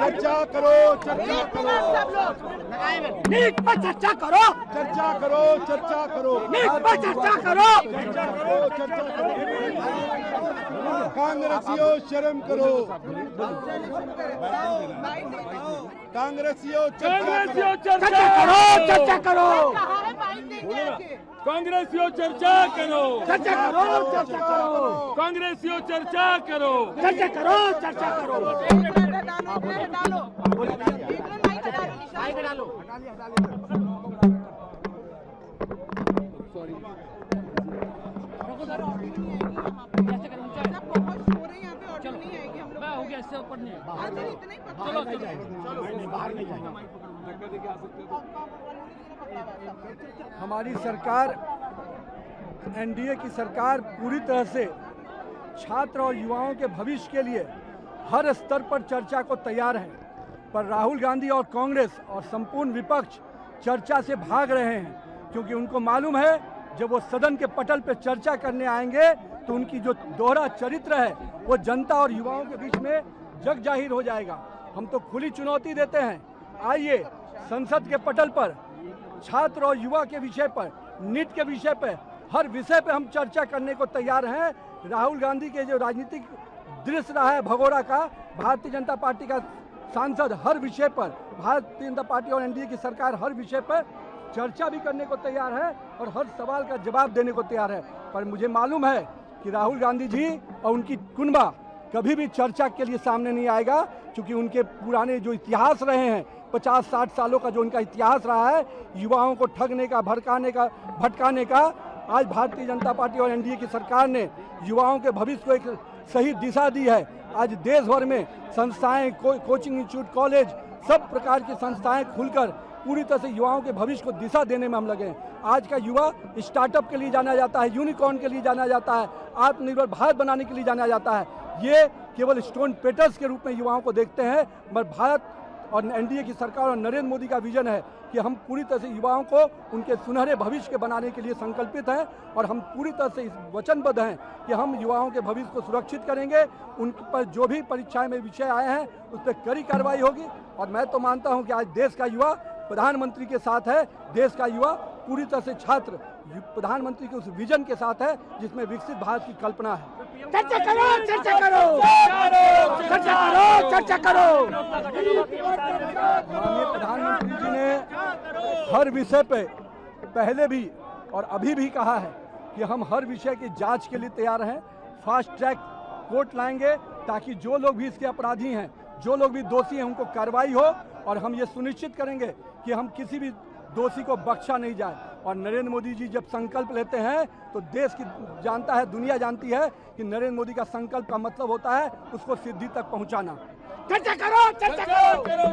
चर्चा करो, नीट पर चर्चा करो, नीट पर चर्चा करो, कांग्रेसियों शर्म करो, कांग्रेसियों चर्चा करो, कांग्रेसियों चर्चा करो, कांग्रेसियों चर्चा करो, हमारी सरकार एनडीए की सरकार पूरी तरह से छात्र और युवाओं के भविष्य के लिए हर स्तर पर चर्चा को तैयार है, पर राहुल गांधी और कांग्रेस और संपूर्ण विपक्ष चर्चा से भाग रहे हैं, क्योंकि उनको मालूम है जब वो सदन के पटल पर चर्चा करने आएंगे तो उनकी जो दोहरा चरित्र है वो जनता और युवाओं के बीच में जग जाहिर हो जाएगा। हम तो खुली चुनौती देते हैं, आइए संसद के पटल पर छात्र और युवा के विषय पर, नीट के विषय पर, हर विषय पर हम चर्चा करने को तैयार हैं। राहुल गांधी के जो राजनीतिक दृश्य रहा है भगोड़ा का, भारतीय जनता पार्टी का सांसद हर विषय पर, भारतीय जनता पार्टी और एनडीए की सरकार हर विषय पर चर्चा भी करने को तैयार है और हर सवाल का जवाब देने को तैयार है। पर मुझे मालूम है कि राहुल गांधी जी और उनकी कुनबा कभी भी चर्चा के लिए सामने नहीं आएगा, क्योंकि उनके पुराने जो इतिहास रहे हैं 50-60 सालों का जो उनका इतिहास रहा है युवाओं को ठगने का, भटकाने का, आज भारतीय जनता पार्टी और एनडीए की सरकार ने युवाओं के भविष्य को एक सही दिशा दी है। आज देश भर में संस्थाएं, कोचिंग इंस्टीट्यूट, कॉलेज, सब प्रकार की संस्थाएं खुलकर पूरी तरह से युवाओं के भविष्य को दिशा देने में हम लगे हैं। आज का युवा स्टार्टअप के लिए जाना जाता है, यूनिकॉर्न के लिए जाना जाता है, आत्मनिर्भर भारत बनाने के लिए जाना जाता है। ये केवल स्टोन पेटर्स के रूप में युवाओं को देखते हैं, मगर भारत और एनडीए की सरकार और नरेंद्र मोदी का विजन है कि हम पूरी तरह से युवाओं को उनके सुनहरे भविष्य के बनाने के लिए संकल्पित हैं और हम पूरी तरह से इस वचनबद्ध हैं कि हम युवाओं के भविष्य को सुरक्षित करेंगे। उन पर जो भी परीक्षाएं में विषय आए हैं उस पर कड़ी कार्रवाई होगी और मैं तो मानता हूं कि आज देश का युवा प्रधानमंत्री के साथ है, देश का युवा पूरी तरह से छात्र प्रधानमंत्री के उस विजन के साथ है जिसमें विकसित भारत की कल्पना है। चर्चा करो, माननीय प्रधानमंत्री जी ने हर विषय पे पहले भी और अभी भी कहा है कि हम हर विषय की जांच के लिए तैयार हैं। फास्ट ट्रैक कोर्ट लाएंगे ताकि जो लोग भी इसके अपराधी हैं, जो लोग भी दोषी हैं, उनको कार्रवाई हो और हम ये सुनिश्चित करेंगे कि हम किसी भी दोषी को बख्शा नहीं जाए। और नरेंद्र मोदी जी जब संकल्प लेते हैं तो देश की जानता है, दुनिया जानती है कि नरेंद्र मोदी का संकल्प का मतलब होता है उसको सिद्धि तक पहुंचाना। चर्चा करो।